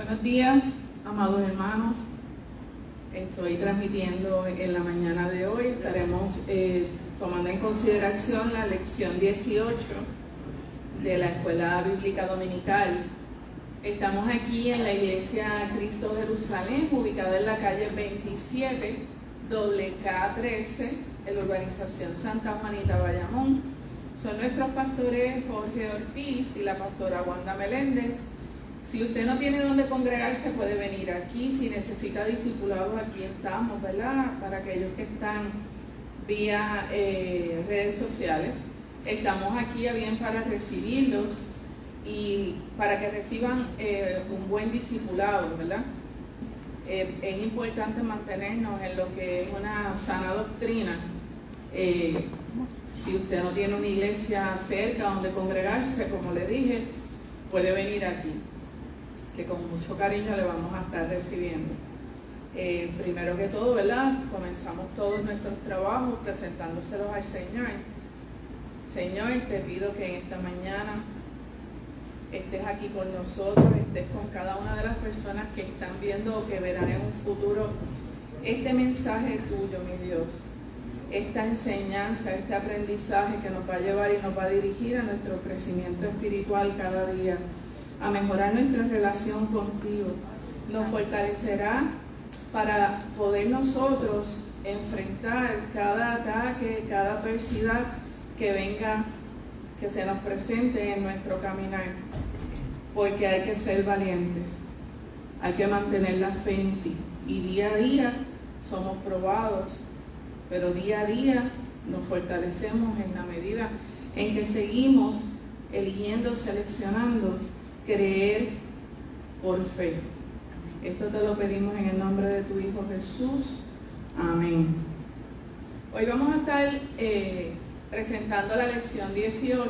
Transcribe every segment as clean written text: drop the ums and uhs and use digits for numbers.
Buenos días, amados hermanos. Estoy transmitiendo en la mañana de hoy. Estaremos tomando en consideración la lección 18 de la Escuela Bíblica Dominical. Estamos aquí en la Iglesia Cristo Jerusalén, ubicada en la calle 27, WK13, en la urbanización Santa Juanita, Bayamón. Son nuestros pastores Jorge Ortiz y la pastora Wanda Meléndez. Si usted no tiene dónde congregarse, puede venir aquí. Si necesita discipulados, aquí estamos, ¿verdad? Para aquellos que están vía redes sociales, estamos aquí a bien para recibirlos y para que reciban un buen discipulado, ¿verdad? Es importante mantenernos en lo que es una sana doctrina. Si usted no tiene una iglesia cerca donde congregarse, como le dije, puede venir aquí, que con mucho cariño le vamos a estar recibiendo. Primero que todo, ¿verdad? Comenzamos todos nuestros trabajos presentándoselos al Señor. Señor, te pido que en esta mañana estés aquí con nosotros, estés con cada una de las personas que están viendo o que verán en un futuro este mensaje tuyo, mi Dios. Esta enseñanza, este aprendizaje que nos va a llevar y nos va a dirigir a nuestro crecimiento espiritual cada día, a mejorar nuestra relación contigo. Nos fortalecerá para poder nosotros enfrentar cada ataque, cada adversidad que venga, que se nos presente en nuestro caminar. Porque hay que ser valientes, hay que mantener la fe en ti. Y día a día somos probados, pero día a día nos fortalecemos en la medida en que seguimos eligiendo, seleccionando creer por fe. Esto te lo pedimos en el nombre de tu Hijo Jesús. Amén. Hoy vamos a estar presentando la lección 18.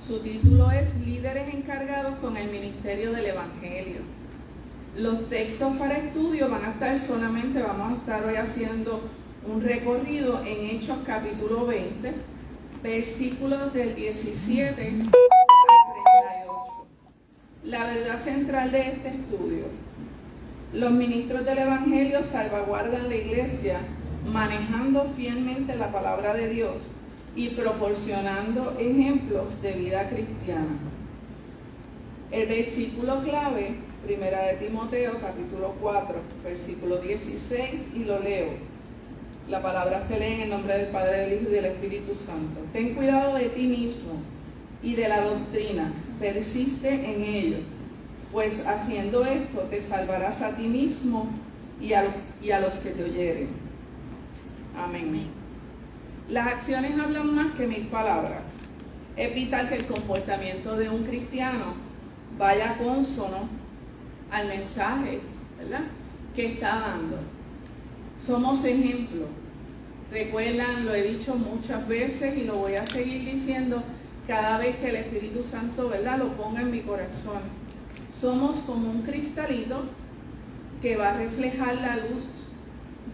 Su título es Líderes encargados con el ministerio del Evangelio. Los textos para estudio van a estar solamente, vamos a estar hoy haciendo un recorrido en Hechos capítulo 20, versículos del 17 al 38. La verdad central de este estudio: los ministros del Evangelio salvaguardan la iglesia manejando fielmente la palabra de Dios y proporcionando ejemplos de vida cristiana. El versículo clave, 1 de Timoteo capítulo 4, versículo 16, y lo leo. La palabra se lee en el nombre del Padre, del Hijo y del Espíritu Santo. Ten cuidado de ti mismo y de la doctrina, persiste en ello, pues haciendo esto te salvarás a ti mismo y a los que te oyeren. Amén. Las acciones hablan más que 1000 palabras. Es vital que el comportamiento de un cristiano vaya consono al mensaje, ¿verdad?, que está dando. Somos ejemplo. Recuerdan, lo he dicho muchas veces y lo voy a seguir diciendo cada vez que el Espíritu Santo, ¿verdad?, lo ponga en mi corazón. Somos como un cristalito que va a reflejar la luz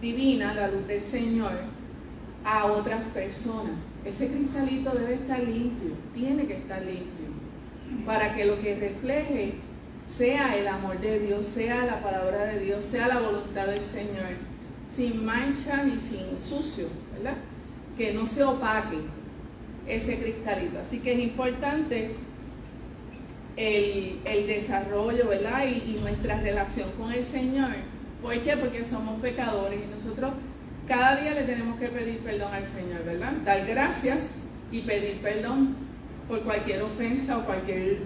divina, la luz del Señor, a otras personas. Ese cristalito debe estar limpio, tiene que estar limpio, para que lo que refleje sea el amor de Dios, sea la palabra de Dios, sea la voluntad del Señor, sin mancha y sin sucio, ¿verdad? Que no se opaque ese cristalito. Así que es importante el desarrollo, ¿verdad? Y nuestra relación con el Señor. ¿Por qué? Porque somos pecadores y nosotros cada día le tenemos que pedir perdón al Señor, ¿verdad? Dar gracias y pedir perdón por cualquier ofensa o cualquier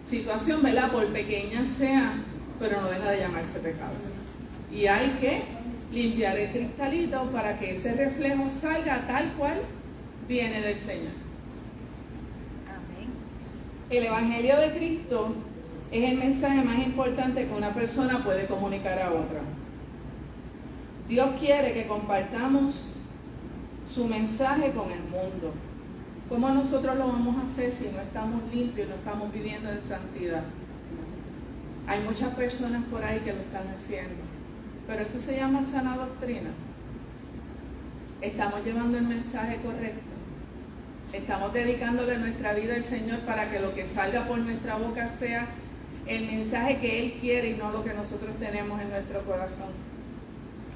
situación, ¿verdad?, por pequeña sea, pero no deja de llamarse pecado. Y hay que limpiar el cristalito para que ese reflejo salga tal cual viene del Señor. Amén. El Evangelio de Cristo es el mensaje más importante que una persona puede comunicar a otra. Dios quiere que compartamos su mensaje con el mundo. ¿Cómo nosotros lo vamos a hacer si no estamos limpios, no estamos viviendo en santidad? Hay muchas personas por ahí que lo están haciendo, pero eso se llama sana doctrina. Estamos llevando el mensaje correcto. Estamos dedicándole nuestra vida al Señor para que lo que salga por nuestra boca sea el mensaje que Él quiere y no lo que nosotros tenemos en nuestro corazón.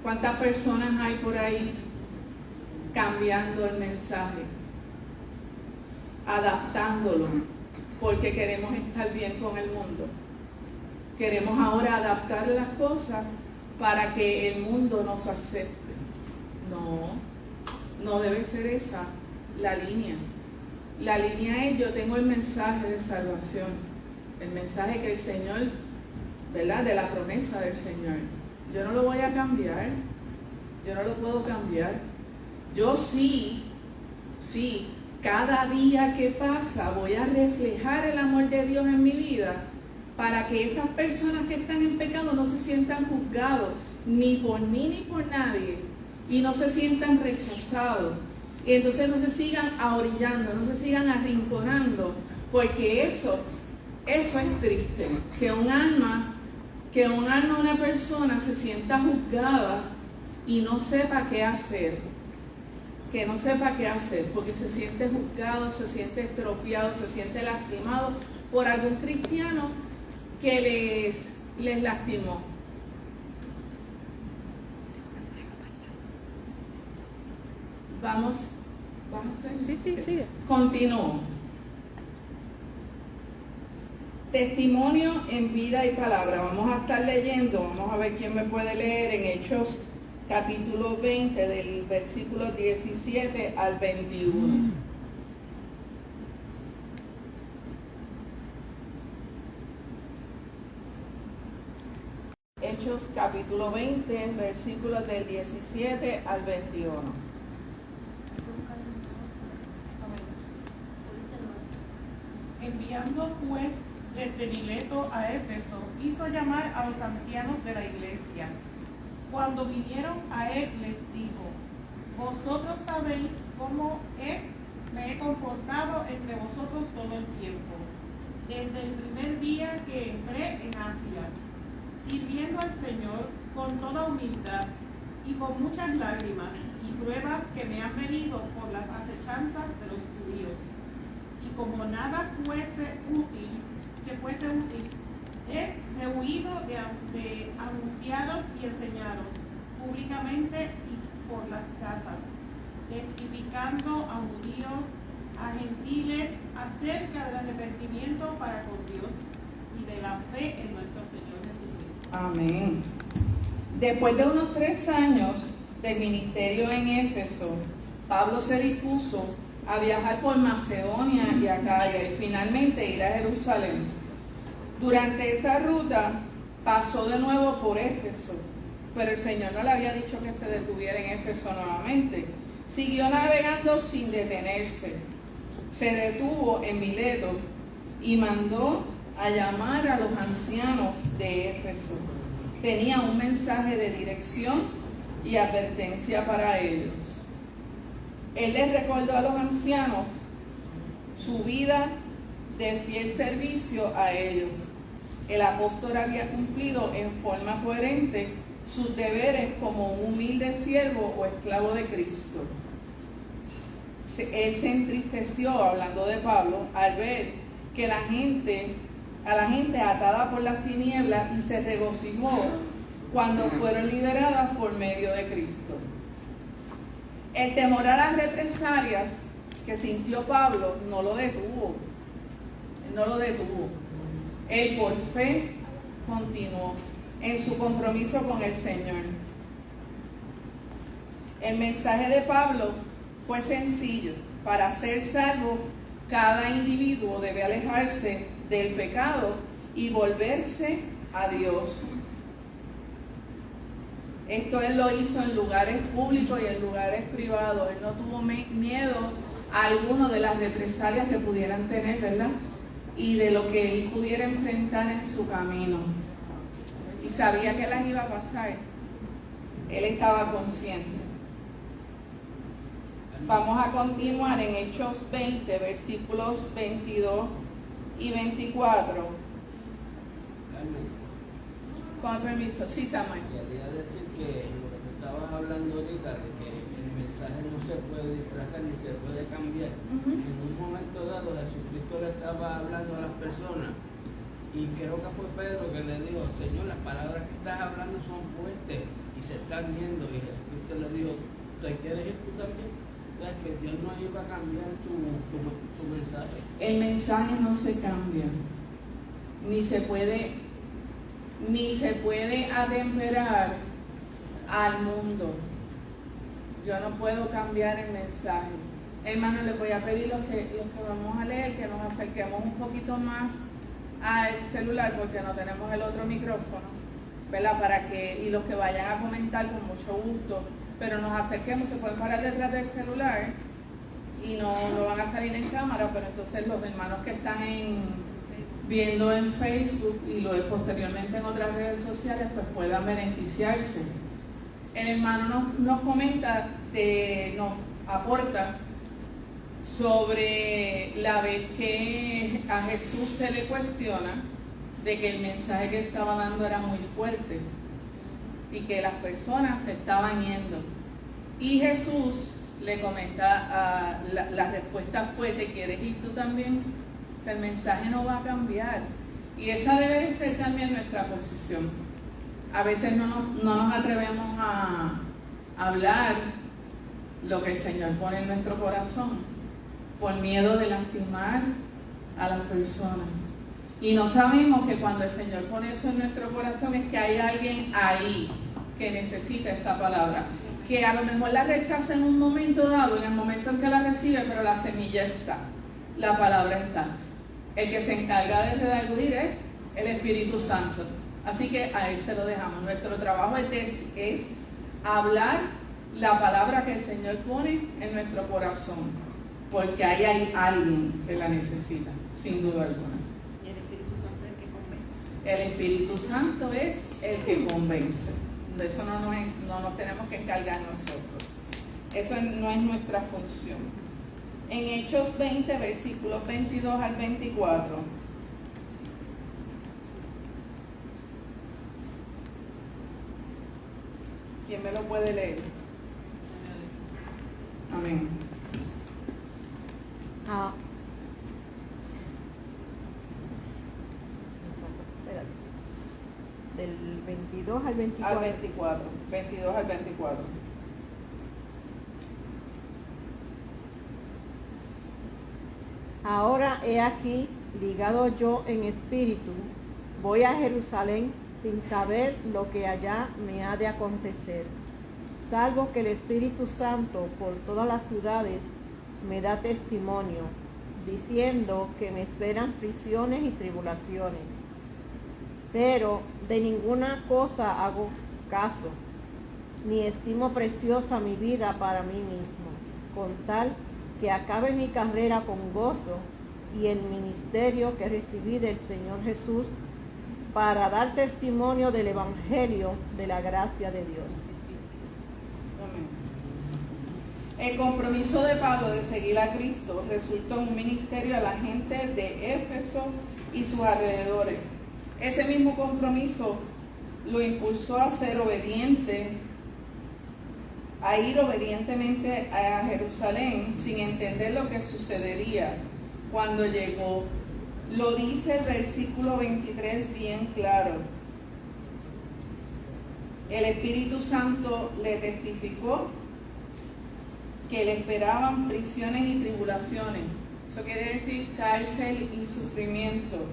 ¿Cuántas personas hay por ahí cambiando el mensaje, adaptándolo, porque queremos estar bien con el mundo? Queremos ahora adaptar las cosas para que el mundo nos acepte. No debe ser esa la línea. La línea es: yo tengo el mensaje de salvación, el mensaje que el Señor, ¿verdad?, de la promesa del Señor. Yo no lo voy a cambiar, yo no lo puedo cambiar. Yo sí, cada día que pasa voy a reflejar el amor de Dios en mi vida, para que esas personas que están en pecado no se sientan juzgados, ni por mí ni por nadie, y no se sientan rechazados, y entonces no se sigan ahorillando, no se sigan arrinconando, porque eso es triste, que un alma, una persona se sienta juzgada y no sepa qué hacer, porque se siente juzgado, se siente estropeado, se siente lastimado por algún cristiano que les lastimó. ¿Vas a hacer? Sí, sigue. Continúo. Testimonio en vida y palabra. Vamos a estar leyendo, vamos a ver quién me puede leer en Hechos capítulo 20, del versículo 17 al 21. Hechos capítulo 20, versículos del 17 al 21. Enviando pues desde Mileto a Éfeso, hizo llamar a los ancianos de la iglesia. Cuando vinieron a él, les dijo: vosotros sabéis cómo me he comportado entre vosotros todo el tiempo, desde el primer día que entré en Asia, sirviendo al Señor con toda humildad y con muchas lágrimas y pruebas que me han venido por las acechanzas de los judíos. Y como nada fuese útil, he rehuido de anunciaros y enseñaros públicamente y por las casas, testificando a judíos, a gentiles, acerca del arrepentimiento para con Dios y de la fe en nuestro Señor Jesucristo. Amén. Después de unos 3 años de ministerio en Éfeso, Pablo se dispuso a viajar por Macedonia y Acaya y finalmente ir a Jerusalén. Durante esa ruta pasó de nuevo por Éfeso, pero el Señor no le había dicho que se detuviera en Éfeso nuevamente. Siguió navegando sin detenerse. Se detuvo en Mileto y mandó a llamar a los ancianos de Éfeso. Tenía un mensaje de dirección y advertencia para ellos. Él les recordó a los ancianos su vida de fiel servicio a ellos. El apóstol había cumplido en forma coherente sus deberes como un humilde siervo o esclavo de Cristo. Él se entristeció, hablando de Pablo, al ver que a la gente atada por las tinieblas, y se regocijó cuando fueron liberadas por medio de Cristo. El temor a las represalias que sintió Pablo no lo detuvo. Él por fe continuó en su compromiso con el Señor. El mensaje de Pablo fue sencillo. Para ser salvo, cada individuo debe alejarse del pecado y volverse a Dios. Esto él lo hizo en lugares públicos y en lugares privados. Él no tuvo miedo a alguno de las represalias que pudieran tener, ¿verdad? Y de lo que él pudiera enfrentar en su camino. Y sabía que las iba a pasar. Él estaba consciente. Vamos a continuar en Hechos 20, versículos 22 y 24. Con permiso. Sí, Samuel. Quería decir que lo que tú estabas hablando ahorita, de que el mensaje no se puede disfrazar ni se puede cambiar. En un momento dado Jesucristo le estaba hablando a las personas Y creo que fue Pedro que le dijo, Señor, las palabras que estás hablando son fuertes y se están yendo. Y Jesucristo le dijo, ¿te quieres ir tú también? Entonces, que Dios no iba a cambiar su mensaje. El mensaje no se cambia, ni se puede atemperar al mundo. Yo no puedo cambiar el mensaje. Hermano, les voy a pedir los que vamos a leer, que nos acerquemos un poquito más al celular, porque no tenemos el otro micrófono, ¿verdad? Y los que vayan a comentar con mucho gusto, pero nos acerquemos, se pueden parar detrás del celular y no van a salir en cámara, pero entonces los hermanos que están viendo en Facebook y posteriormente en otras redes sociales, pues puedan beneficiarse. El hermano nos comenta, nos aporta sobre la vez que a Jesús se le cuestiona de que el mensaje que estaba dando era muy fuerte y que las personas se estaban yendo. Y Jesús le comenta, la respuesta fue, ¿te quieres ir tú también? O sea, el mensaje no va a cambiar. Y esa debe de ser también nuestra posición. A veces no nos atrevemos a hablar lo que el Señor pone en nuestro corazón por miedo de lastimar a las personas. Y no sabemos que cuando el Señor pone eso en nuestro corazón es que hay alguien ahí que necesita esa palabra. Que a lo mejor la rechaza en un momento dado, en el momento en que la recibe, pero la semilla está, la palabra está. El que se encarga de redarguir es el Espíritu Santo. Así que a Él se lo dejamos. Nuestro trabajo es hablar la palabra que el Señor pone en nuestro corazón, porque ahí hay alguien que la necesita, sin duda alguna. ¿Y el Espíritu Santo es el que convence? El Espíritu Santo es el que convence. De eso no nos tenemos que encargar nosotros. Eso no es nuestra función. En Hechos 20, versículos 22 al 24. ¿Quién me lo puede leer? Amén. Espérate. Del 22 al 24. Al 24. 22 al 24. Ahora he aquí, ligado yo en espíritu, voy a Jerusalén sin saber lo que allá me ha de acontecer, salvo que el Espíritu Santo por todas las ciudades me da testimonio, diciendo que me esperan prisiones y tribulaciones. Pero de ninguna cosa hago caso, ni estimo preciosa mi vida para mí mismo, con tal que acabe mi carrera con gozo y el ministerio que recibí del Señor Jesús para dar testimonio del Evangelio de la gracia de Dios. Amén. El compromiso de Pablo de seguir a Cristo resultó en un ministerio a la gente de Éfeso y sus alrededores. Ese mismo compromiso lo impulsó a ser obediente, a ir obedientemente a Jerusalén sin entender lo que sucedería cuando llegó. Lo dice el versículo 23 bien claro. El Espíritu Santo le testificó que le esperaban prisiones y tribulaciones. Eso quiere decir cárcel y sufrimiento.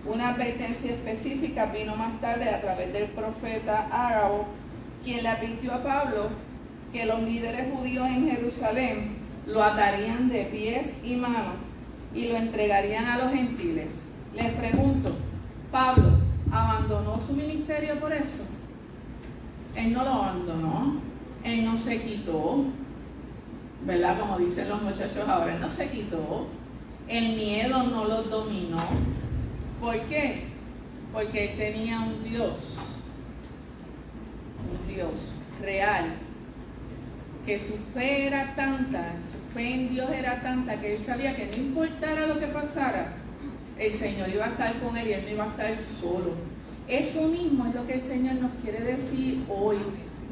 Una advertencia específica vino más tarde a través del profeta Ágabo, quien le advirtió a Pablo que los líderes judíos en Jerusalén lo atarían de pies y manos y lo entregarían a los gentiles. Les pregunto, ¿Pablo abandonó su ministerio por eso? Él no lo abandonó, él no se quitó, ¿verdad? Como dicen los muchachos ahora, él no se quitó, el miedo no lo dominó. ¿Por qué? Porque él tenía un Dios real, que su fe era tanta, su fe en Dios era tanta, que él sabía que no importara lo que pasara, el Señor iba a estar con él y él no iba a estar solo. Eso mismo es lo que el Señor nos quiere decir hoy.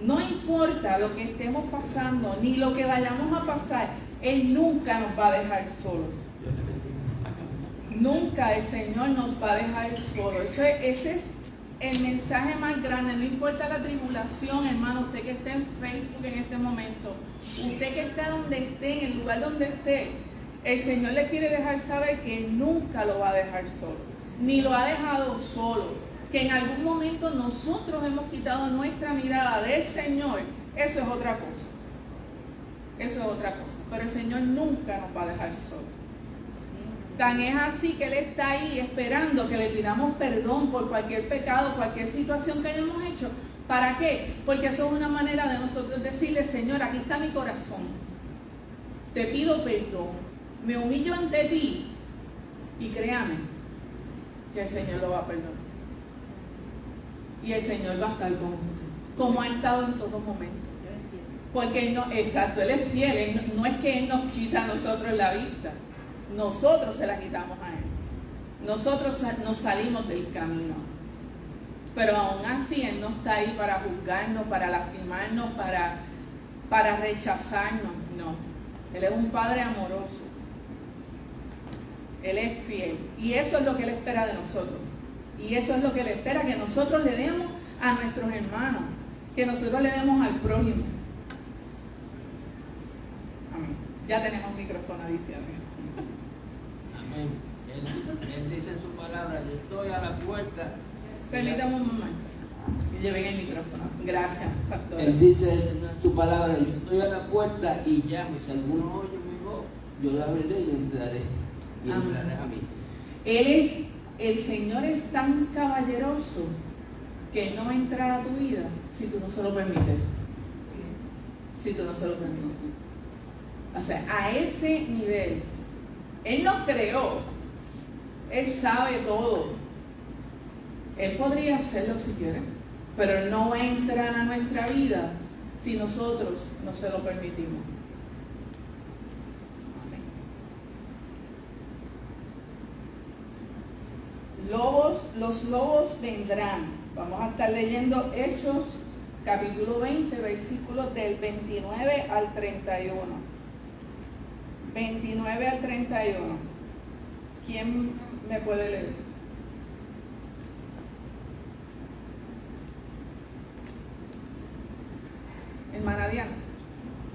No importa lo que estemos pasando, ni lo que vayamos a pasar, Él nunca nos va a dejar solos. Nunca el Señor nos va a dejar solo. Ese es el mensaje más grande. No importa la tribulación, hermano, usted que esté en Facebook en este momento, usted que esté donde esté, en el lugar donde esté, el Señor le quiere dejar saber que nunca lo va a dejar solo, ni lo ha dejado solo. Que en algún momento nosotros hemos quitado nuestra mirada del Señor, eso es otra cosa. Eso es otra cosa. Pero el Señor nunca nos va a dejar solo. Tan es así que Él está ahí esperando que le pidamos perdón por cualquier pecado, cualquier situación que hayamos hecho. ¿Para qué? Porque eso es una manera de nosotros decirle: Señor, aquí está mi corazón. Te pido perdón. Me humillo ante ti. Y créame que el Señor lo va a perdonar. Y el Señor va a estar con usted, como ha estado en todo momento. Porque Él no, exacto, Él es fiel. No es que Él nos quita a nosotros la vista. Nosotros se la quitamos a Él. Nosotros nos salimos del camino. Pero aún así Él no está ahí para juzgarnos, para lastimarnos, para rechazarnos. No. Él es un Padre amoroso. Él es fiel. Y eso es lo que Él espera de nosotros. Y eso es lo que Él espera que nosotros le demos a nuestros hermanos. Que nosotros le demos al prójimo. Amén. Ya tenemos micrófono, dice amén. Amén. Él dice en su palabra: yo estoy a la puerta. Permítame un momento. Que lleven el micrófono. Gracias, pastor. Él dice en su palabra: yo estoy a la puerta y llame. Si alguno oye mi voz, yo la abriré y entraré. Y entraré a mí. El Señor es tan caballeroso que Él no va a entrar a tu vida si tú no se lo permites. Si tú no se lo permites. O sea, a ese nivel. Él nos creó. Él sabe todo. Él podría hacerlo si quiere, pero Él no va a entrar a nuestra vida si nosotros no se lo permitimos. Amén. Los lobos vendrán. Vamos a estar leyendo Hechos capítulo 20, versículos del 29 al 31. 29 al 31. ¿Quién me puede leer? Hermana Diana.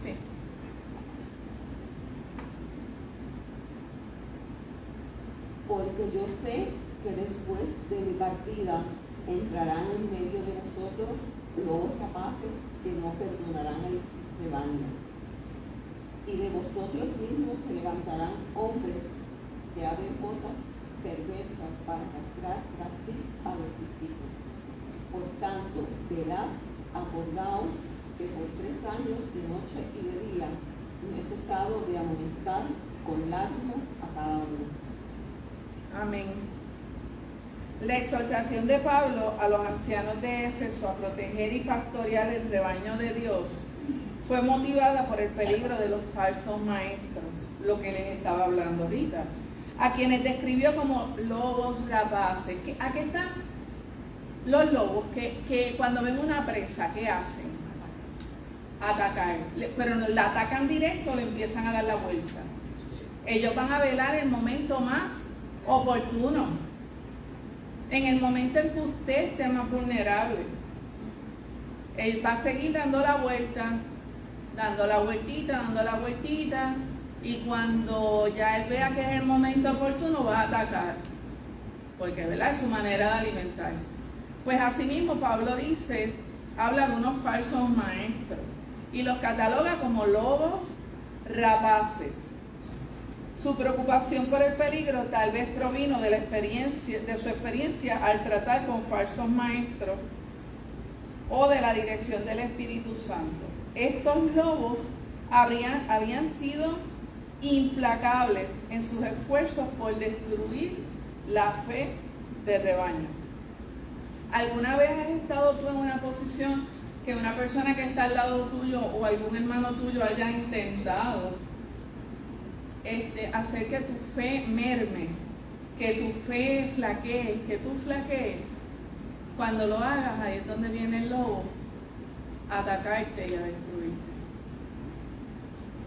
Sí. Porque yo sé que después de mi partida entrarán en medio de nosotros lobos rapaces que no perdonarán el rebaño. Y de vosotros mismos se levantarán hombres que hablen cosas perversas para castrar tras sí a los discípulos. Por tanto, velad, acordaos que por 3 años de noche y de día no he cesado de amonestar con lágrimas a cada uno. Amén. La exhortación de Pablo a los ancianos de Éfeso a proteger y pastorear el rebaño de Dios fue motivada por el peligro de los falsos maestros, lo que les estaba hablando ahorita, a quienes describió como lobos rapaces. ¿A qué están los lobos? Que cuando ven una presa, ¿qué hacen? Atacar. Pero no la atacan directo, le empiezan a dar la vuelta. Ellos van a velar el momento más oportuno, en el momento en que usted esté más vulnerable. Él va a seguir dando la vuelta, dando la vueltita, y cuando ya él vea que es el momento oportuno, va a atacar, porque ¿verdad? Es su manera de alimentarse. Pues así mismo Pablo dice, habla de unos falsos maestros y los cataloga como lobos rapaces. Su preocupación por el peligro tal vez provino de su experiencia al tratar con falsos maestros o de la dirección del Espíritu Santo. Estos lobos habían sido implacables en sus esfuerzos por destruir la fe del rebaño. ¿Alguna vez has estado tú en una posición que una persona que está al lado tuyo o algún hermano tuyo haya intentado hacer que tu fe merme, que tu fe flaquee, que tú flaquees? Cuando lo hagas, ahí es donde viene el lobo a atacarte y a destruirte.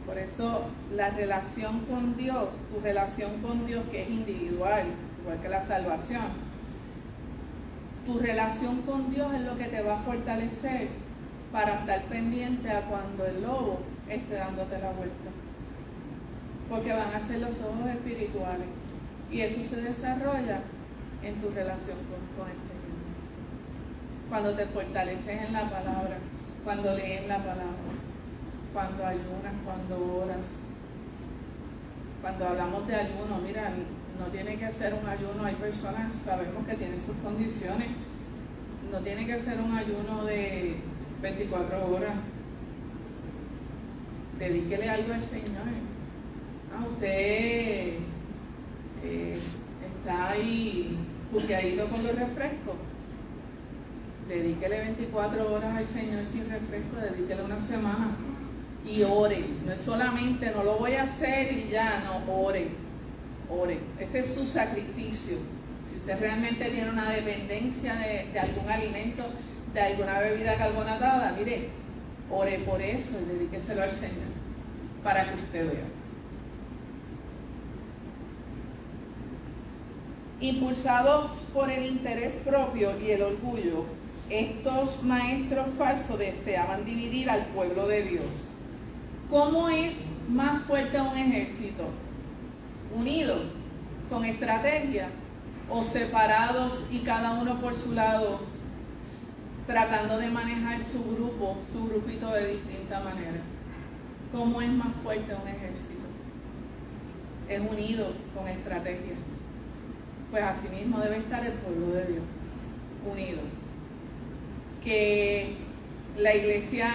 Por eso la relación con Dios, tu relación con Dios que es individual, igual que la salvación, tu relación con Dios es lo que te va a fortalecer para estar pendiente a cuando el lobo esté dándote la vuelta. Porque van a ser los ojos espirituales. Y eso se desarrolla en tu relación con el Señor. Cuando te fortaleces en la palabra, cuando lees la palabra, cuando ayunas, cuando oras. Cuando hablamos de ayuno, mira, no tiene que ser un ayuno, hay personas, sabemos que tienen sus condiciones, no tiene que ser un ayuno de 24 horas. Dedíquele algo al Señor. Usted está ahí buqueadito con los refrescos. Dedíquele 24 horas al Señor sin refresco, dedíquele una semana y ore. No es solamente, no lo voy a hacer y ya, no, ore. Ese es su sacrificio. Si usted realmente tiene una dependencia de algún alimento, de alguna bebida carbonatada, mire, ore por eso y dedíqueselo al Señor para que usted vea. Impulsados por el interés propio y el orgullo, estos maestros falsos deseaban dividir al pueblo de Dios. ¿Cómo es más fuerte un ejército? ¿Unido, con estrategia, o separados y cada uno por su lado, tratando de manejar su grupito de distinta manera? ¿Cómo es más fuerte un ejército? Es unido, con estrategias. Pues así mismo debe estar el pueblo de Dios, unido. Que la iglesia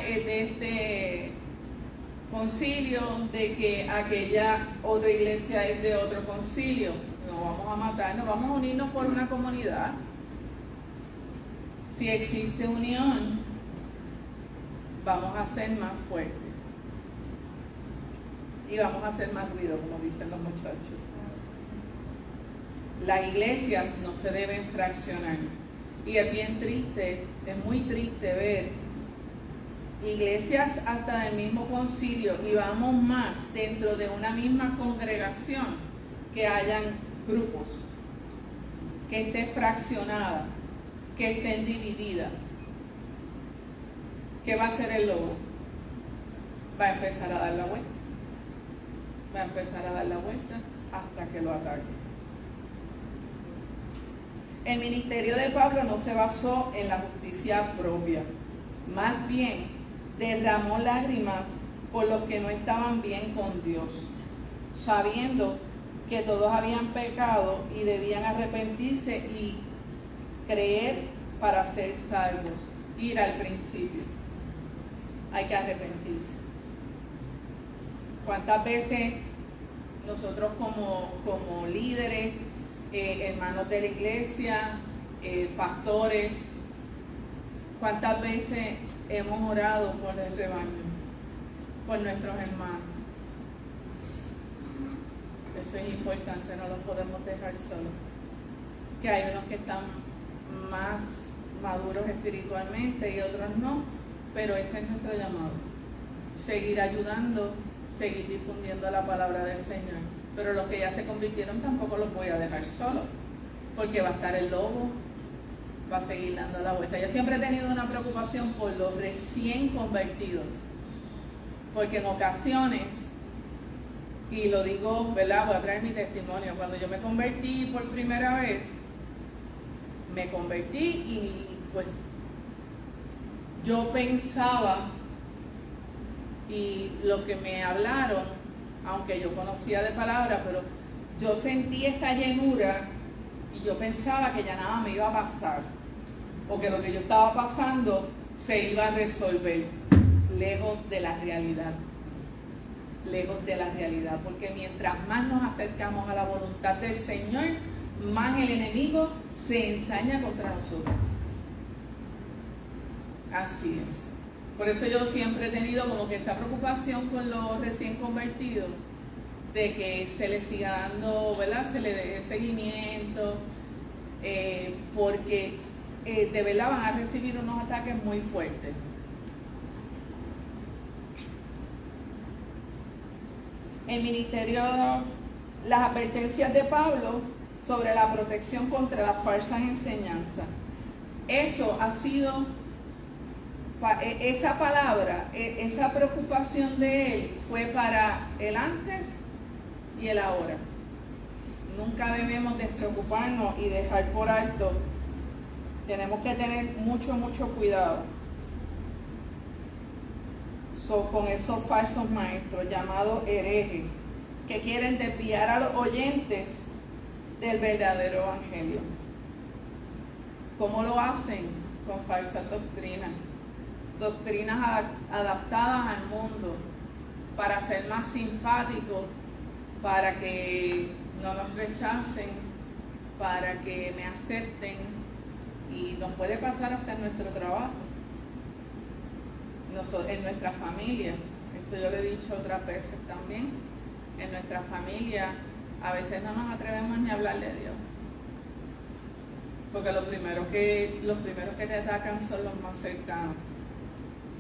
es de este concilio, de que aquella otra iglesia es de otro concilio. No vamos a matarnos, vamos a unirnos por una comunidad. Si existe unión, vamos a ser más fuertes. Y vamos a hacer más ruido, como dicen los muchachos. Las iglesias no se deben fraccionar. Y es bien triste, es muy triste ver iglesias hasta del mismo concilio, y vamos más dentro de una misma congregación, que hayan grupos, que esté fraccionada, que estén divididas. ¿Qué va a hacer el lobo? Va a empezar a dar la vuelta. Va a empezar a dar la vuelta hasta que lo ataque. El ministerio de Pablo no se basó en la justicia propia, más bien derramó lágrimas por los que no estaban bien con Dios, sabiendo que todos habían pecado y debían arrepentirse y creer para ser salvos. Ir al principio, hay que arrepentirse. ¿Cuántas veces nosotros como líderes, hermanos de la iglesia, pastores, cuántas veces hemos orado por el rebaño, por nuestros hermanos? Eso es importante, no lo podemos dejar solos. Que hay unos que están más maduros espiritualmente y otros no, pero ese es nuestro llamado. Seguir ayudando, seguir difundiendo la palabra del Señor. Pero los que ya se convirtieron tampoco los voy a dejar solos, porque va a estar el lobo, va a seguir dando la vuelta. Yo siempre he tenido una preocupación por los recién convertidos, porque en ocasiones, y lo digo, ¿verdad? Voy a traer mi testimonio. Cuando yo me convertí por primera vez, me convertí y pues yo pensaba, y lo que me hablaron, aunque yo conocía de palabra, pero yo sentí esta llenura y yo pensaba que ya nada me iba a pasar, o que lo que yo estaba pasando se iba a resolver. Lejos de la realidad, lejos de la realidad, porque mientras más nos acercamos a la voluntad del Señor, más el enemigo se ensaña contra nosotros. Así es. Por eso yo siempre he tenido como que esta preocupación con los recién convertidos, de que se les siga dando, ¿verdad? Se le dé seguimiento, porque de verdad van a recibir unos ataques muy fuertes. el ministerio, las advertencias de Pablo sobre la protección contra las falsas enseñanzas. Eso ha sido, esa palabra, esa preocupación de él fue para el antes y el ahora. Nunca debemos despreocuparnos y dejar por alto. Tenemos que tener mucho cuidado con esos falsos maestros llamados herejes que quieren desviar a los oyentes del verdadero evangelio. ¿Cómo lo hacen? Con falsas doctrinas. Doctrinas adaptadas al mundo para ser más simpáticos, para que no nos rechacen, para que me acepten, y nos puede pasar hasta en nuestro trabajo, en nuestra familia. Esto yo lo he dicho otras veces también. En nuestra familia a veces no nos atrevemos ni a hablarle a Dios, porque los primeros que te atacan son los más cercanos.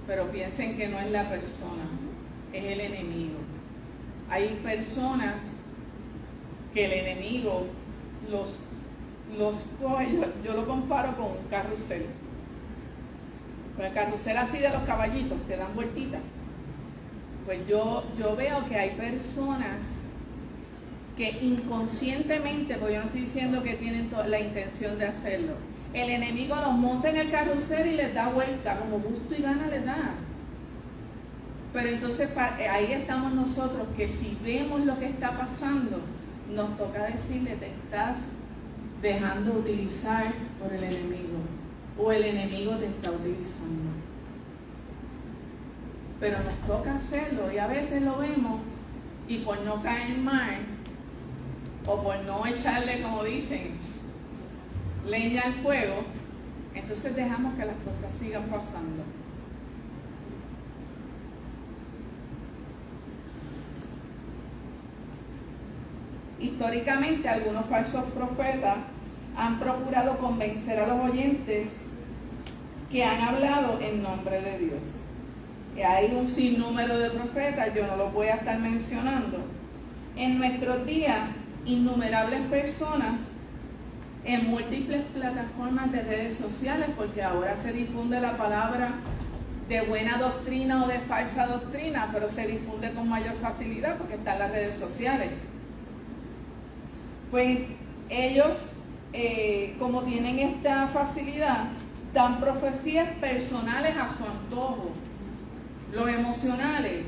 Pero piensen que no es la persona, es el enemigo. Hay personas que el enemigo los coge, yo lo comparo con un carrusel. Con el carrusel así de los caballitos que dan vueltitas. Pues yo veo que hay personas que inconscientemente, porque yo no estoy diciendo que tienen la intención de hacerlo, el enemigo los monta en el carrusel y les da vuelta, como gusto y gana les da. Pero entonces ahí estamos nosotros, que si vemos lo que está pasando, nos toca decirle: te estás dejando utilizar por el enemigo, o el enemigo te está utilizando. Pero nos toca hacerlo, y a veces lo vemos, y por no caer mal, o por no echarle, como dicen, leña al fuego, entonces dejamos que las cosas sigan pasando. Históricamente, algunos falsos profetas han procurado convencer a los oyentes que han hablado en nombre de Dios. Hay un sinnúmero de profetas, yo no los voy a estar mencionando. En nuestros días, innumerables personas en múltiples plataformas de redes sociales, porque ahora se difunde la palabra de buena doctrina o de falsa doctrina, pero se difunde con mayor facilidad porque están las redes sociales. Pues ellos, como tienen esta facilidad, dan profecías personales a su antojo. Los emocionales,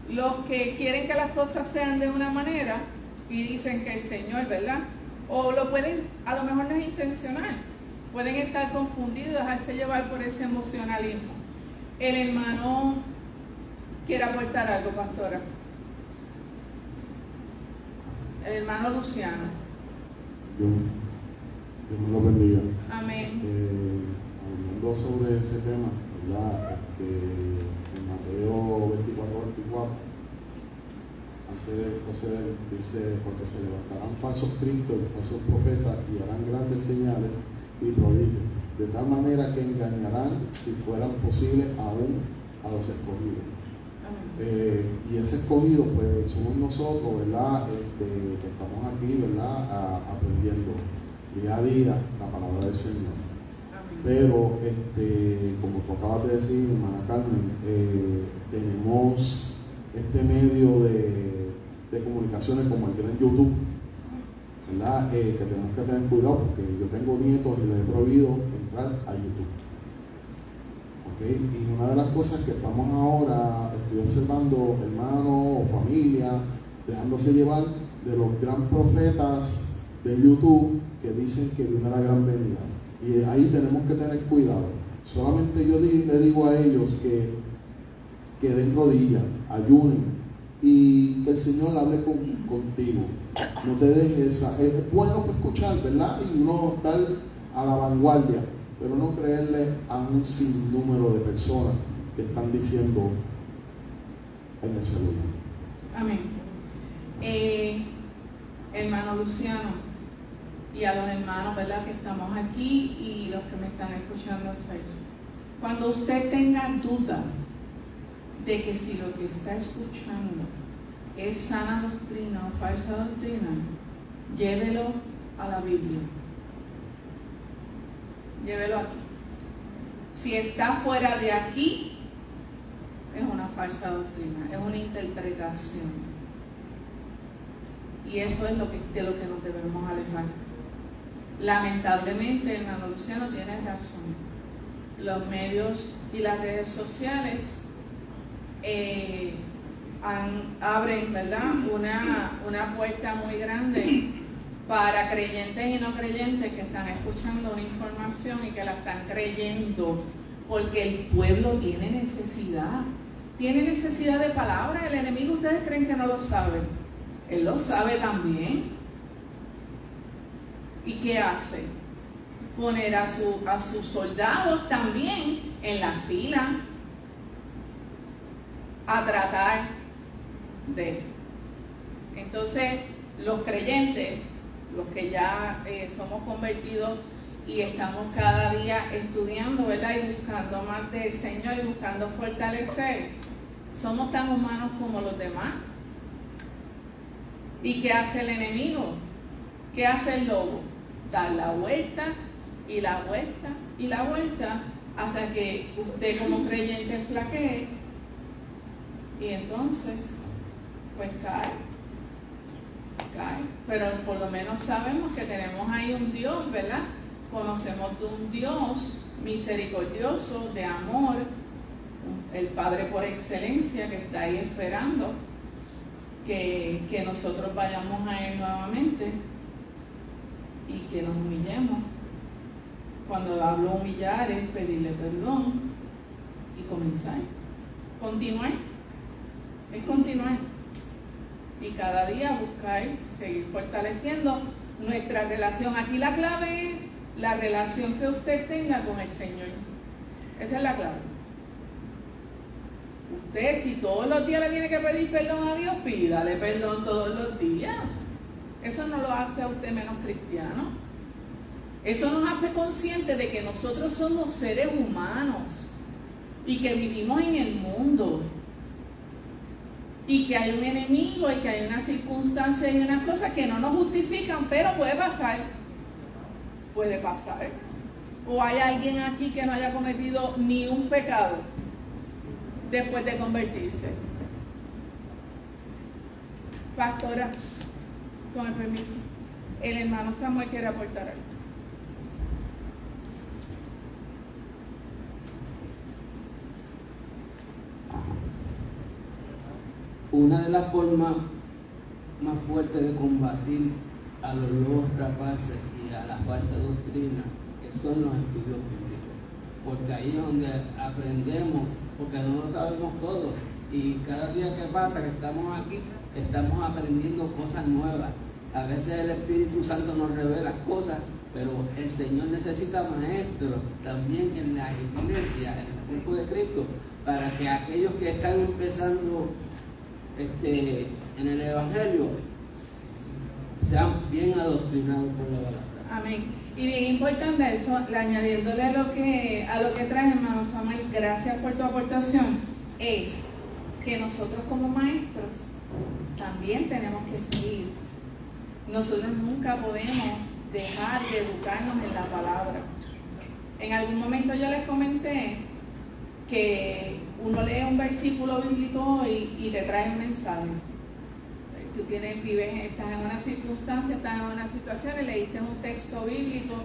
los que quieren que las cosas sean de una manera y dicen que el Señor, ¿verdad? O lo pueden, a lo mejor no es intencional, pueden estar confundidos y dejarse llevar por ese emocionalismo. El hermano quiere aportar algo, pastora. El hermano Luciano. Dios me lo bendiga. Amén. Hablando sobre ese tema, ¿verdad? En Mateo 24, antes de proceder, dice: porque se levantarán falsos cristos y falsos profetas y harán grandes señales y prodigios, de tal manera que engañarán, si fueran posibles, aún a los escogidos. Y ese escogido, pues somos nosotros, ¿verdad? Que estamos aquí, ¿verdad? Aprendiendo día a día la palabra del Señor. Pero, como tú acabas de decir, hermana Carmen, tenemos este medio de comunicaciones como el gran YouTube, ¿verdad? Que tenemos que tener cuidado, porque yo tengo nietos y les he prohibido entrar a YouTube. ¿Okay? Y una de las cosas que estamos ahora, estoy observando hermanos o familia dejándose llevar de los gran profetas de YouTube que dicen que viene la gran venida. Y ahí tenemos que tener cuidado. Solamente yo le digo a ellos que den rodillas, ayunen, y que el Señor hable contigo. No te dejes, es bueno escuchar, ¿verdad? Y uno estar a la vanguardia, pero no creerle a un sinnúmero de personas que están diciendo en el celular. Amén. Hermano Luciano, y a los hermanos, ¿verdad?, que estamos aquí y los que me están escuchando en Facebook. Cuando usted tenga duda de que si lo que está escuchando es sana doctrina o falsa doctrina, llévelo a la Biblia. Llévelo aquí. Si está fuera de aquí, es una falsa doctrina, es una interpretación. Y eso es de lo que nos debemos alejar. Lamentablemente, hermano Luciano tiene razón. Los medios y las redes sociales abren, ¿verdad?, una puerta muy grande para creyentes y no creyentes que están escuchando una información y que la están creyendo, porque el pueblo tiene necesidad de palabras. El enemigo, ¿ustedes creen que no lo sabe? Él lo sabe también. ¿Y qué hace? Poner a sus soldados también en la fila a tratar de. Entonces, los creyentes, los que ya somos convertidos y estamos cada día estudiando, ¿verdad?, y buscando más del Señor y buscando fortalecer, somos tan humanos como los demás. ¿Y qué hace el enemigo? ¿Qué hace el lobo? Dar la vuelta y la vuelta y la vuelta hasta que usted como creyente flaquee y entonces pues cae. Pero por lo menos sabemos que tenemos ahí un Dios, ¿verdad? Conocemos de un Dios misericordioso, de amor, el Padre por excelencia, que está ahí esperando que nosotros vayamos a Él nuevamente y que nos humillemos. Cuando hablo humillar es pedirle perdón y comenzar. Continuar. Es continuar. Y cada día buscar, seguir fortaleciendo nuestra relación. Aquí la clave es la relación que usted tenga con el Señor. Esa es la clave. Usted, si todos los días le tiene que pedir perdón a Dios, pídale perdón todos los días. Eso no lo hace a usted menos cristiano. Eso nos hace conscientes de que nosotros somos seres humanos y que vivimos en el mundo y que hay un enemigo y que hay unas circunstancias y unas cosas que no nos justifican, pero puede pasar. Puede pasar. O hay alguien aquí que no haya cometido ni un pecado después de convertirse. Pastora, con el permiso, el hermano Samuel quiere aportar algo. Una de las formas más fuertes de combatir a los lobos rapaces y a la falsa doctrina son los estudios bíblicos, porque ahí es donde aprendemos, porque no lo sabemos todo, y cada día que pasa que estamos aquí, estamos aprendiendo cosas nuevas. A veces el Espíritu Santo nos revela cosas, pero el Señor necesita maestros también en la iglesia, en el cuerpo de Cristo, para que aquellos que están empezando en el Evangelio sean bien adoctrinados por la palabra. Amén. Y bien importante eso, añadiéndole a lo que trae, hermano Samuel, gracias por tu aportación, es que nosotros como maestros también tenemos que seguir. Nosotros nunca podemos dejar de educarnos en la palabra. En algún momento yo les comenté que uno lee un versículo bíblico y te trae un mensaje. Tú estás en una circunstancia, estás en una situación y leíste un texto bíblico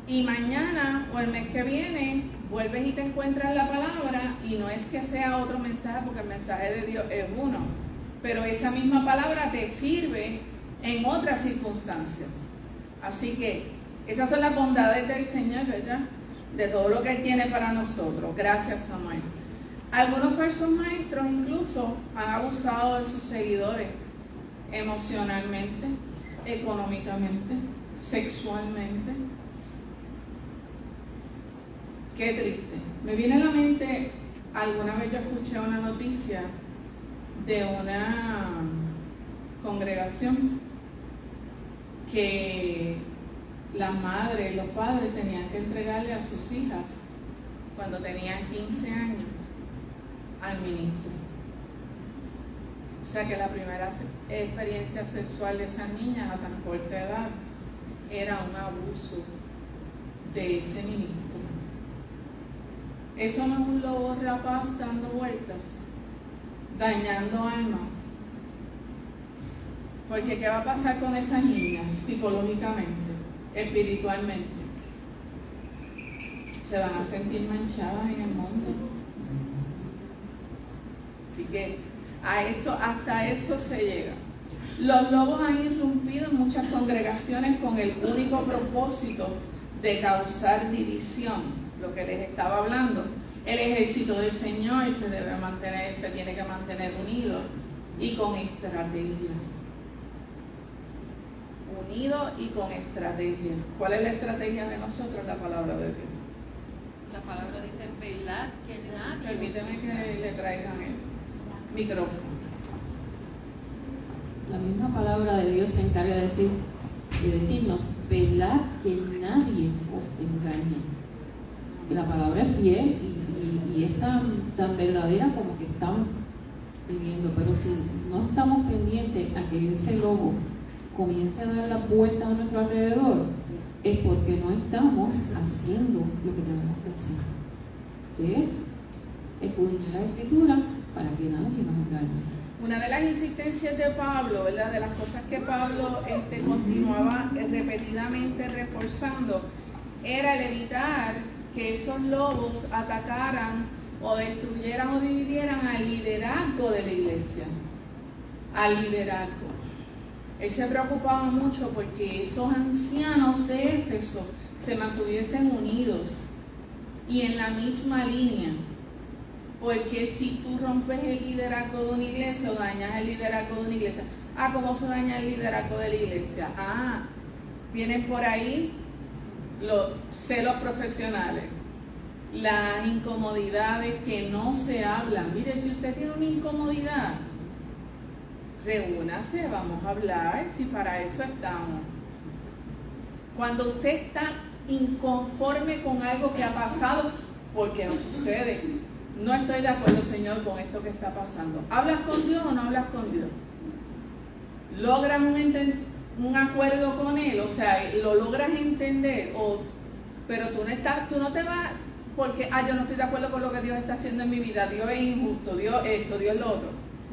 y mañana o el mes que viene vuelves y te encuentras la palabra y no es que sea otro mensaje, porque el mensaje de Dios es uno, pero esa misma palabra te sirve en otras circunstancias. Así que esas son las bondades del Señor, ¿verdad? De todo lo que Él tiene para nosotros. Gracias, Samuel. Algunos falsos maestros incluso han abusado de sus seguidores emocionalmente, económicamente, sexualmente. Qué triste. Me viene a la mente, alguna vez yo escuché una noticia de una congregación que las madres y los padres tenían que entregarle a sus hijas cuando tenían 15 años al ministro. sea que la primera experiencia sexual de esas niñas a tan corta edad era un abuso de ese ministro. Eso no es un lobo rapaz dando vueltas, dañando almas. Porque ¿qué va a pasar con esas niñas psicológicamente, espiritualmente? Se van a sentir manchadas en el mundo. Así que hasta eso se llega. Los lobos han irrumpido en muchas congregaciones con el único propósito de causar división. Lo que les estaba hablando, el ejército del Señor se tiene que mantener unido y con estrategia. Unido y con estrategia. ¿Cuál es la estrategia de nosotros? La palabra de Dios. La palabra dice velar que nadie. Permíteme que le traigan el micrófono. La misma palabra de Dios se encarga de decirnos, velar que nadie os engañe. Y la palabra es fiel y es tan verdadera como que estamos viviendo. Pero si no estamos pendientes a que ese lobo comience a dar la vuelta a nuestro alrededor, es porque no estamos haciendo lo que tenemos que hacer, que es escudriñar la Escritura para que nadie nos engañe. Una de las insistencias de Pablo, ¿verdad? De las cosas que Pablo continuaba repetidamente reforzando, era el evitar que esos lobos atacaran o destruyeran o dividieran al liderazgo de la iglesia, al liderazgo. Él se preocupaba mucho porque esos ancianos de Éfeso se mantuviesen unidos y en la misma línea. Porque si tú rompes el liderazgo de una iglesia o dañas el liderazgo de una iglesia, ¿cómo se daña el liderazgo de la iglesia? Vienen por ahí los celos profesionales, las incomodidades que no se hablan. Mire, si usted tiene una incomodidad, reúnase, vamos a hablar, si para eso estamos. Cuando usted está inconforme con algo que ha pasado, porque no sucede, no estoy de acuerdo, Señor, con esto que está pasando. ¿Hablas con Dios o no hablas con Dios? ¿Logras un acuerdo con Él? O sea, ¿lo logras entender? Pero tú no te vas porque, yo no estoy de acuerdo con lo que Dios está haciendo en mi vida. Dios es injusto, Dios esto, Dios lo otro.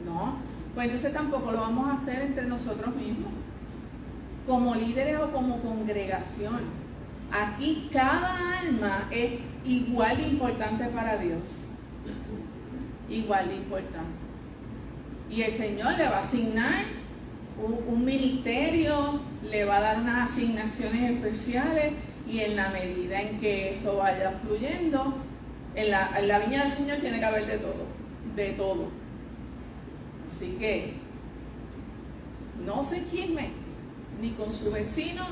No, pues entonces tampoco lo vamos a hacer entre nosotros mismos, como líderes o como congregación. Aquí cada alma es igual de importante para Dios. Igual de importante. Y el Señor le va a asignar un ministerio, le va a dar unas asignaciones especiales, y en la medida en que eso vaya fluyendo, en la viña del Señor tiene que haber de todo. Así que no se chisme ni con su vecino,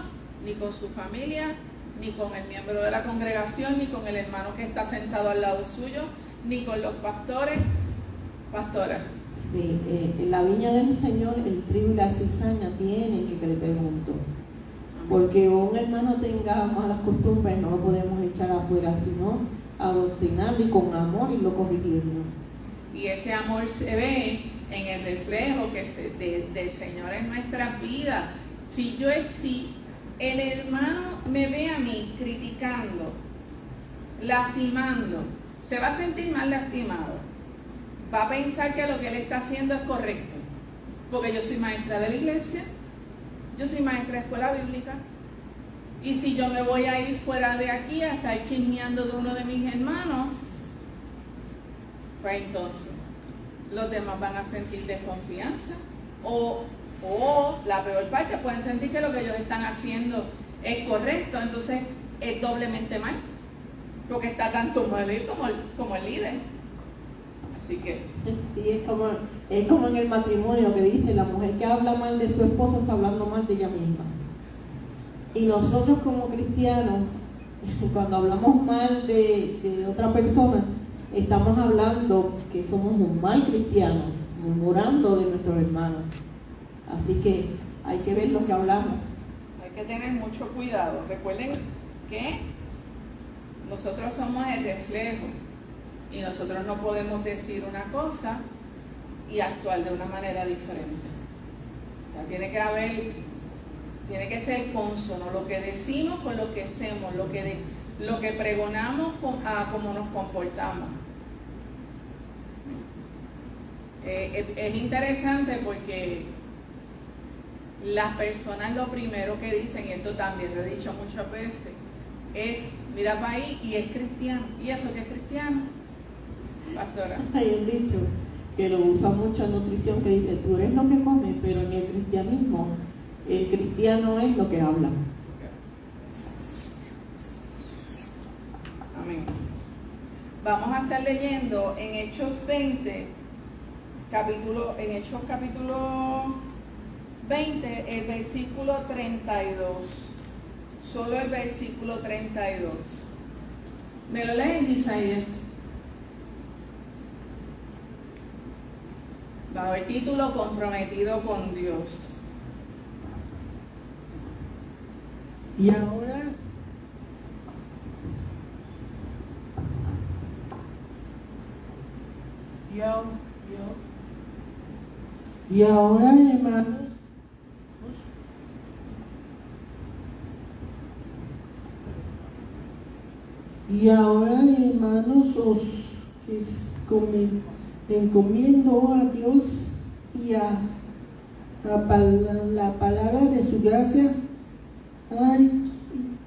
ni con su familia, ni con el miembro de la congregación, ni con el hermano que está sentado al lado suyo, ni con los pastores, pastoras. Sí, en la viña del Señor el trigo y la cizaña tienen que crecer juntos. Porque un hermano tenga malas costumbres no lo podemos echar afuera, sino adoctrinarlo y con amor irlo corrigiendo. Y ese amor se ve en el reflejo del Señor en nuestras vidas. Si el hermano me ve a mí criticando, lastimando, se va a sentir más lastimado. Va a pensar que lo que él está haciendo es correcto. Porque yo soy maestra de la iglesia, yo soy maestra de escuela bíblica. Y si yo me voy a ir fuera de aquí a estar chismeando de uno de mis hermanos, pues entonces los demás van a sentir desconfianza. O la peor parte, pueden sentir que lo que ellos están haciendo es correcto. Entonces es doblemente mal, porque está tanto mal él como el líder. Así que sí, es como en el matrimonio que dice, la mujer que habla mal de su esposo está hablando mal de ella misma. Y nosotros como cristianos, cuando hablamos mal de otra persona, estamos hablando que somos un mal cristiano, murmurando de nuestros hermanos. Así que hay que ver lo que hablamos. Hay que tener mucho cuidado. Recuerden que nosotros somos el reflejo y nosotros no podemos decir una cosa y actuar de una manera diferente. O sea, tiene que ser consono lo que decimos con lo que hacemos, lo que pregonamos a cómo nos comportamos. Es interesante porque las personas lo primero que dicen, y esto también lo he dicho muchas veces, es mira para ahí y es cristiano. ¿Y eso qué es cristiano? Pastora. Hay un dicho que lo usa mucho en nutrición que dice, tú eres lo que comes, pero en el cristianismo, el cristiano es lo que habla. Amén. Vamos a estar leyendo en Hechos 20, capítulo 20, el versículo 32. Solo el versículo 32. ¿Me lo lees, Isaías? Bajo el título Comprometido con Dios. Y ahora hermanos, os encomiendo a Dios y a la palabra de su gracia,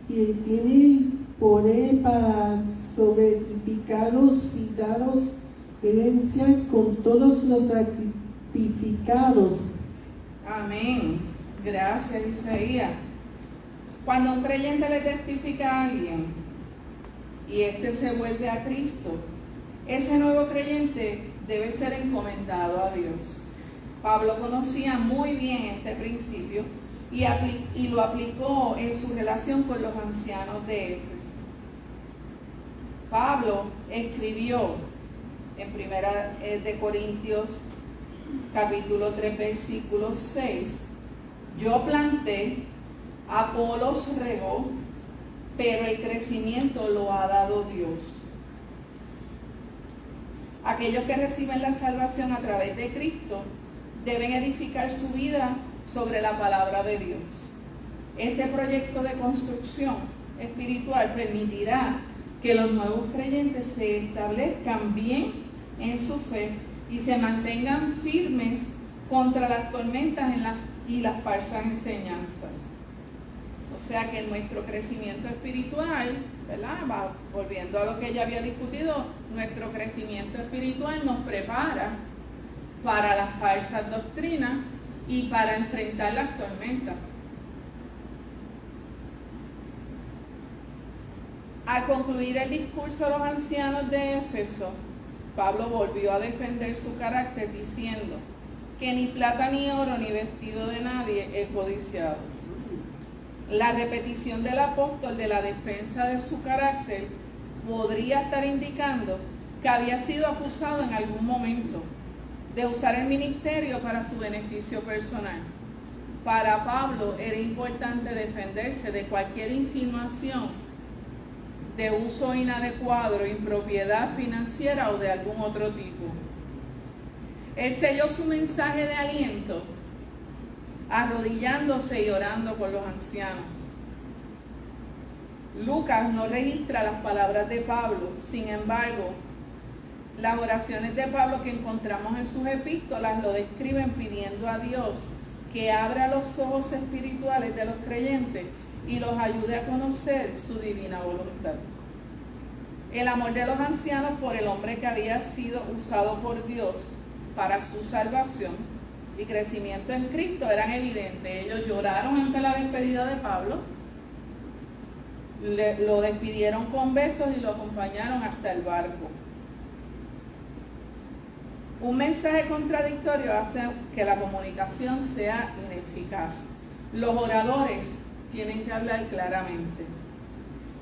que tiene poder para sobreedificaros y daros herencia con todos los santificados. Amén. Gracias, Isaías. Cuando un creyente le testifica a alguien y éste se vuelve a Cristo, ese nuevo creyente debe ser encomendado a Dios. Pablo conocía muy bien este principio y lo aplicó en su relación con los ancianos de Éfeso. Pablo escribió en 1 de Corintios capítulo 3 versículo 6: yo planté, Apolos regó, pero el crecimiento lo ha dado Dios. Aquellos que reciben la salvación a través de Cristo deben edificar su vida sobre la palabra de Dios. Ese proyecto de construcción espiritual permitirá que los nuevos creyentes se establezcan bien en su fe y se mantengan firmes contra las tormentas y las falsas enseñanzas. O sea que nuestro crecimiento espiritual, ¿verdad? Volviendo a lo que ya había discutido, nuestro crecimiento espiritual nos prepara para las falsas doctrinas y para enfrentar las tormentas. Al concluir el discurso de los ancianos de Éfeso, Pablo volvió a defender su carácter diciendo que ni plata ni oro ni vestido de nadie es codiciado. La repetición del apóstol de la defensa de su carácter podría estar indicando que había sido acusado en algún momento de usar el ministerio para su beneficio personal. Para Pablo era importante defenderse de cualquier insinuación de uso inadecuado, impropiedad financiera o de algún otro tipo. Él selló su mensaje de aliento arrodillándose y orando por los ancianos. Lucas no registra las palabras de Pablo, sin embargo, las oraciones de Pablo que encontramos en sus epístolas lo describen pidiendo a Dios que abra los ojos espirituales de los creyentes y los ayude a conocer su divina voluntad. El amor de los ancianos por el hombre que había sido usado por Dios para su salvación y crecimiento en Cristo eran evidentes. Ellos lloraron ante la despedida de Pablo, lo despidieron con besos y lo acompañaron hasta el barco. Un mensaje contradictorio hace que la comunicación sea ineficaz. Los oradores tienen que hablar claramente.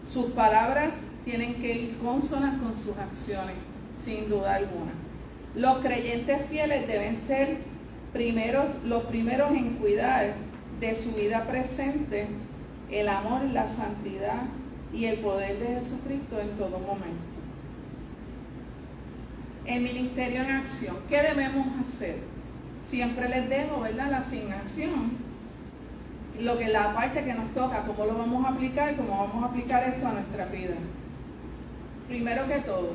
Sus palabras tienen que ir consonas con sus acciones, sin duda alguna. Los creyentes fieles deben ser los primeros en cuidar de su vida presente, el amor, la santidad y el poder de Jesucristo en todo momento. El ministerio en acción. ¿Qué debemos hacer? Siempre les dejo, ¿verdad?, la asignación, lo que la parte que nos toca, cómo lo vamos a aplicar, cómo vamos a aplicar esto a nuestra vida. Primero que todo,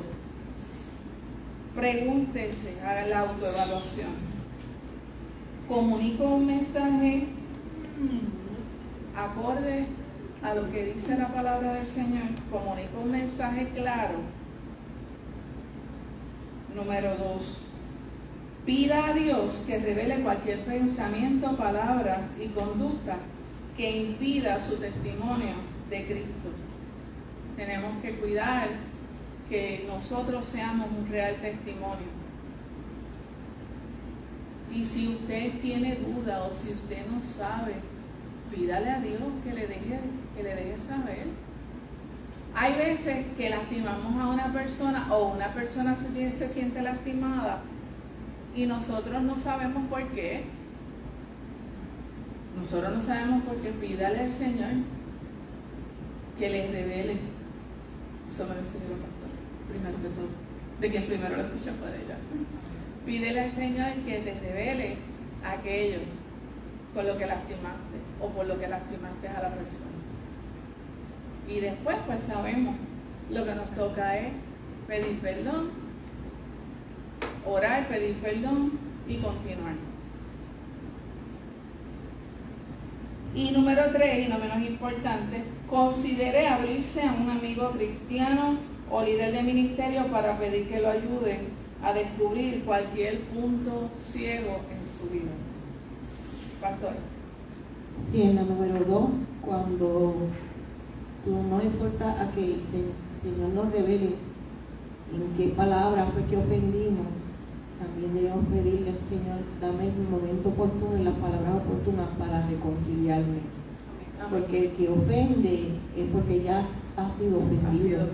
pregúntese, haga la autoevaluación. Comunico un mensaje acorde a lo que dice la palabra del Señor. Comunico un mensaje claro. Número 2, pida a Dios que revele cualquier pensamiento, palabra y conducta que impida su testimonio de Cristo. Tenemos que cuidar que nosotros seamos un real testimonio. Y si usted tiene duda o si usted no sabe, pídale a Dios que le deje saber. Hay veces que lastimamos a una persona o una persona se siente lastimada y nosotros no sabemos por qué. Nosotros no sabemos por qué. Pídale al Señor que le revele. Eso me decía el pastor, primero que todo. De quien primero lo escucha fue de ella. Pídele al Señor que te revele aquello con lo que lastimaste o por lo que lastimaste a la persona. Y después pues sabemos, lo que nos toca es pedir perdón, orar, pedir perdón y continuar. Y número 3, y no menos importante, considere abrirse a un amigo cristiano o líder de ministerio para pedir que lo ayude a descubrir cualquier punto ciego en su vida. Pastor. Sí, en la número 2, cuando tú nos exhortas a que el Señor nos revele en qué palabra fue que ofendimos, también debemos pedirle al Señor, dame el momento oportuno y las palabras oportunas para reconciliarme. Porque el que ofende es porque ya ha sido ofendido.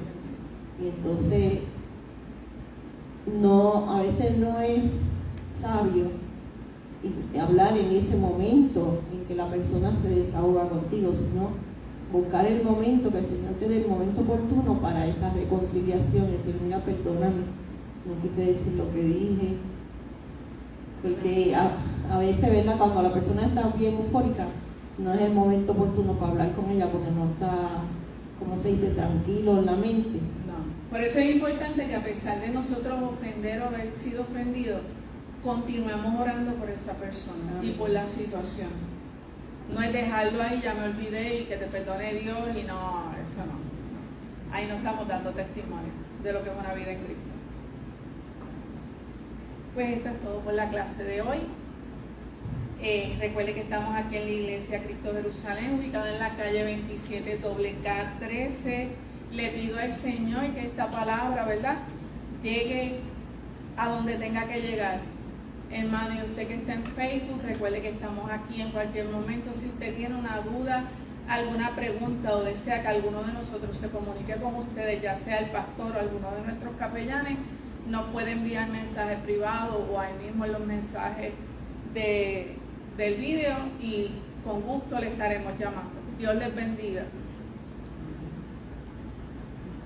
Y entonces, a veces no es sabio hablar en ese momento en que la persona se desahoga contigo, sino buscar el momento, que el Señor te dé el momento oportuno para esa reconciliación, decir, mira, perdóname, no quise decir lo que dije, porque a veces, ¿verdad?, cuando la persona está bien eufórica, no es el momento oportuno para hablar con ella, porque no está, como se dice, tranquilo en la mente. No. Por eso es importante que a pesar de nosotros ofender o haber sido ofendidos, continuemos orando por esa persona y por la situación. No es dejarlo ahí, ya me olvidé y que te perdone Dios y no, eso no. Ahí no estamos dando testimonio de lo que es una vida en Cristo. Pues esto es todo por la clase de hoy. Recuerde que estamos aquí en la Iglesia Cristo Jerusalén, ubicada en la calle 27 K13. Le pido al Señor que esta palabra, ¿verdad?, llegue a donde tenga que llegar. Hermano, y usted que está en Facebook, recuerde que estamos aquí en cualquier momento. Si usted tiene una duda, alguna pregunta o desea que alguno de nosotros se comunique con ustedes, ya sea el pastor o alguno de nuestros capellanes, nos puede enviar mensajes privados o ahí mismo en los mensajes del video y con gusto le estaremos llamando. Dios les bendiga.